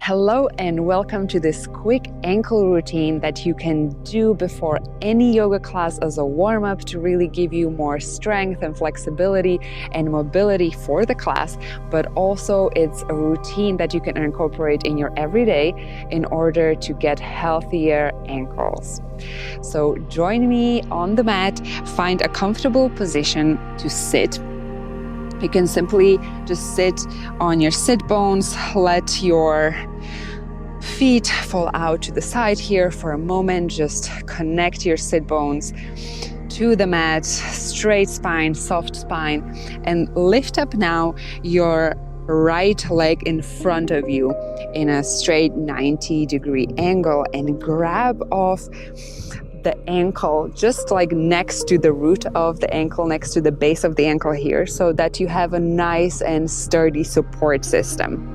Hello and welcome to this quick ankle routine that you can do before any yoga class as a warm-up to really give you more strength and flexibility and mobility for the class, but also it's a routine that you can incorporate in your everyday in order to get healthier ankles. So join me on the mat, find a comfortable position to sit. You can simply just sit on your sit bones, let your feet fall out to the side here for a moment. Just connect your sit bones to the mat, straight spine, soft spine, and lift up now your right leg in front of you in a straight 90-degree angle and grab off the ankle just like next to the root of the ankle, next to the base of the ankle here, so that you have a nice and sturdy support system.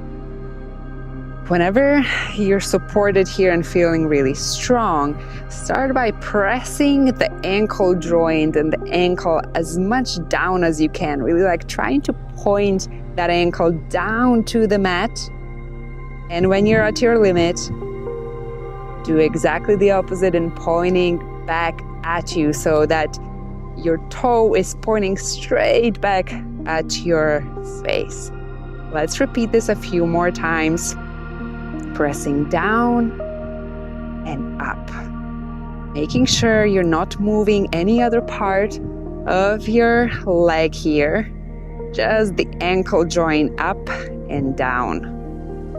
Whenever you're supported here and feeling really strong, start by pressing the ankle joint and the ankle as much down as you can, really like trying to point that ankle down to the mat. And when you're at your limit, do exactly the opposite and pointing back at you so that your toe is pointing straight back at your face. Let's repeat this a few more times. Pressing down and up. Making sure you're not moving any other part of your leg here. Just the ankle joint up and down.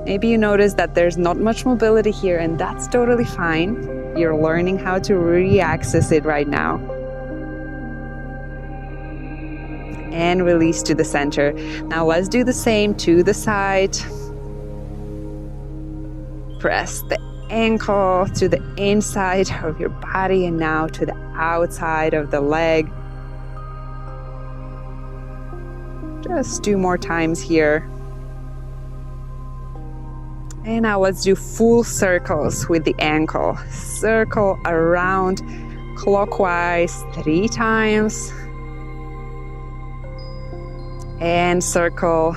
Maybe you notice that there's not much mobility here, and that's totally fine. You're learning how to re-access it right now. And release to the center. Now let's do the same to the side. Press the ankle to the inside of your body and now to the outside of the leg. Just 2 more times here. And now let's do full circles with the ankle. Circle around clockwise 3 times. And circle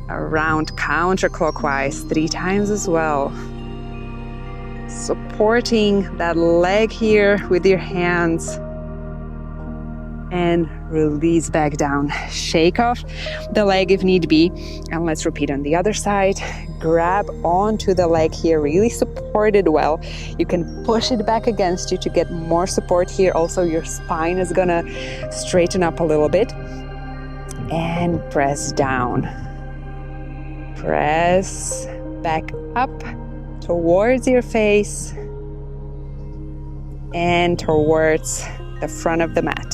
around counterclockwise 3 times as well. Supporting that leg here with your hands. And release back down. Shake off the leg if need be. And let's repeat on the other side. Grab onto the leg here, really support it well. You can push it back against you to get more support here. Also, your spine is gonna straighten up a little bit. And press down. Press back up towards your face and towards the front of the mat.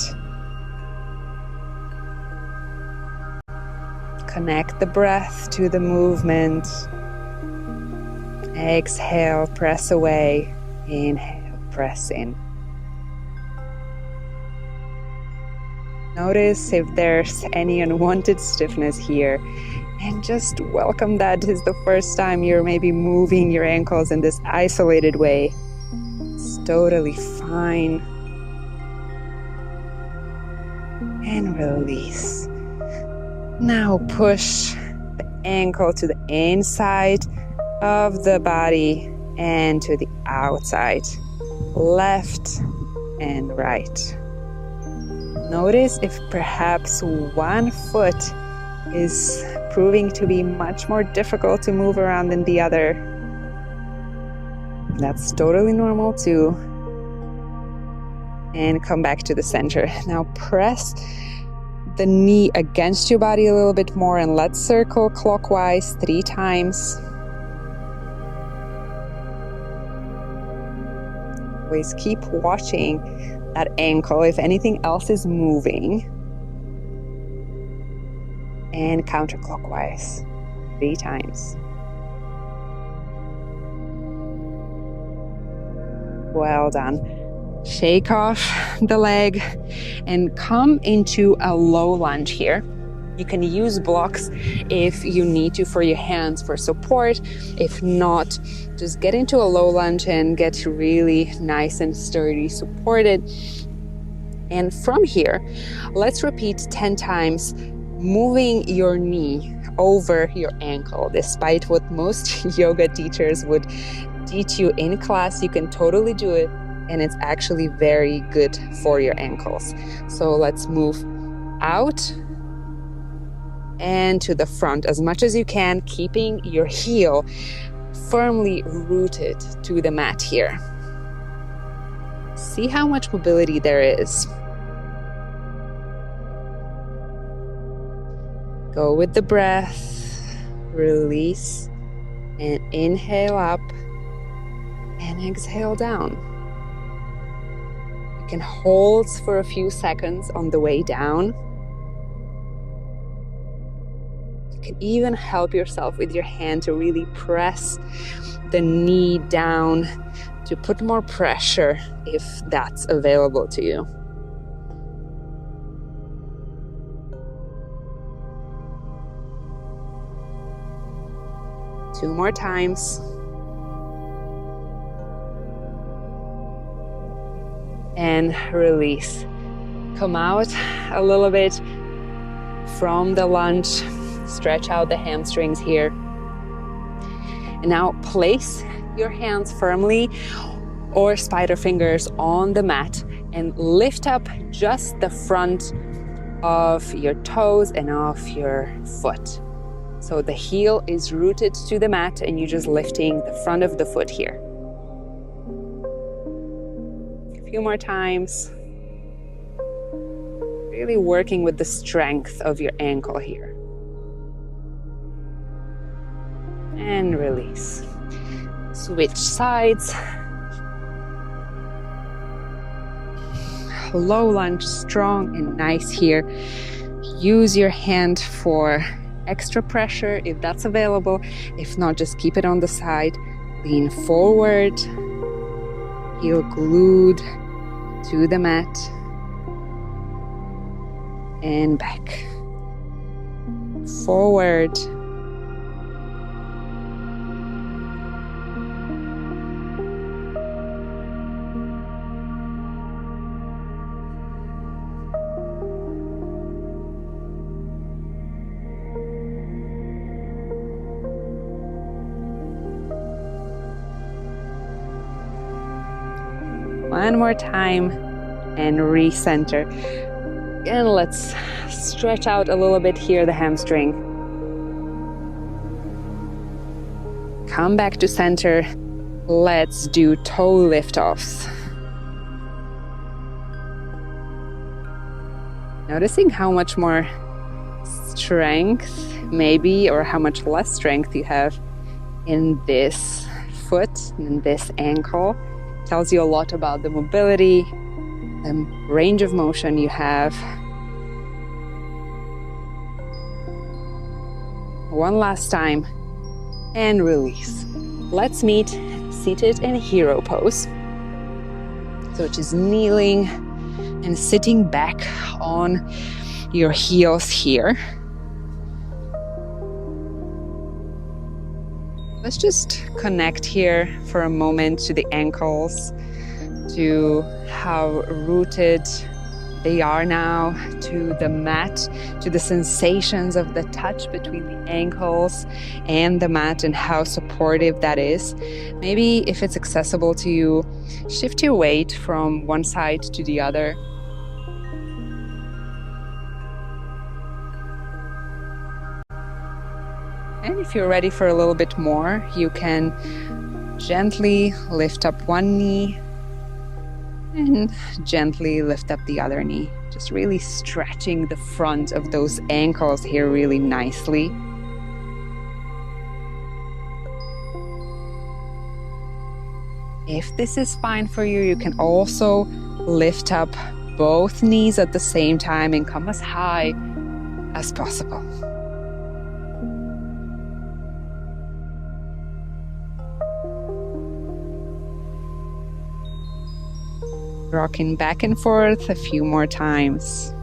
Connect the breath to the movement. Exhale, press away. Inhale, press in. Notice if there's any unwanted stiffness here. And just welcome that this is the first time you're maybe moving your ankles in this isolated way. It's totally fine. And release. Now push the ankle to the inside of the body and to the outside, left and right. Notice if perhaps one foot is proving to be much more difficult to move around than the other. That's totally normal too. And come back to the center. Now press the knee against your body a little bit more and let's circle clockwise 3 times. Always keep watching that ankle if anything else is moving. And counterclockwise 3 times. Well done. Shake off the leg and come into a low lunge here. You can use blocks if you need to for your hands for support. If not, just get into a low lunge and get really nice and sturdy supported. And from here, let's repeat 10 times, moving your knee over your ankle. Despite what most yoga teachers would teach you in class, you can totally do it, and it's actually very good for your ankles. So let's move out and to the front as much as you can, keeping your heel firmly rooted to the mat here. See how much mobility there is. Go with the breath, release, and inhale up and exhale down. You can hold for a few seconds on the way down. You can even help yourself with your hand to really press the knee down to put more pressure if that's available to you. 2 more times. And release. Come out a little bit from the lunge. Stretch out the hamstrings here. And now place your hands firmly or spider fingers on the mat and lift up just the front of your toes and of your foot. So the heel is rooted to the mat and you're just lifting the front of the foot here. A few more times. Really working with the strength of your ankle here. And release. Switch sides. Low lunge, strong and nice here. Use your hand for extra pressure if that's available. If not, just keep it on the side. Lean forward, heel glued to the mat, and back. Forward. One more time and recenter. And let's stretch out a little bit here, the hamstring. Come back to center. Let's do toe lift-offs. Noticing how much more strength maybe, or how much less strength you have in this foot, in this ankle. Tells you a lot about the mobility, the range of motion you have. One last time and release. Let's meet seated in hero pose. So just kneeling and sitting back on your heels here. Let's just connect here for a moment to the ankles, to how rooted they are now, to the mat, to the sensations of the touch between the ankles and the mat and how supportive that is. Maybe if it's accessible to you, shift your weight from one side to the other. And if you're ready for a little bit more, you can gently lift up one knee and gently lift up the other knee. Just really stretching the front of those ankles here really nicely. If this is fine for you, you can also lift up both knees at the same time and come as high as possible. Rocking back and forth a few more times.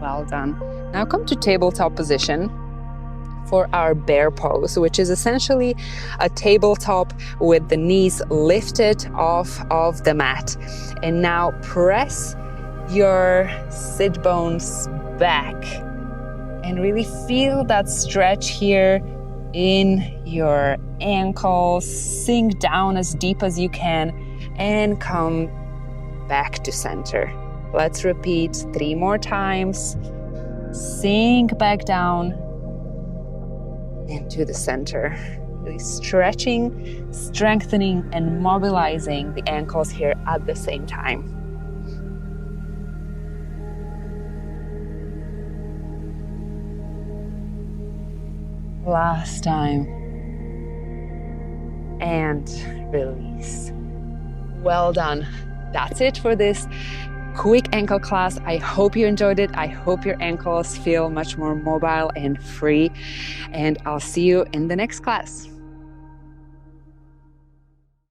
Well done. Now come to tabletop position for our bear pose, which is essentially a tabletop with the knees lifted off of the mat. And now press your sit bones back and really feel that stretch here in your ankles. Sink down as deep as you can and come back to center. Let's repeat 3 more times. Sink back down into the center. Really stretching, strengthening, and mobilizing the ankles here at the same time. Last time. And release. Well done. That's it for this quick ankle class. I hope you enjoyed it. I hope your ankles feel much more mobile and free. And I'll see you in the next class.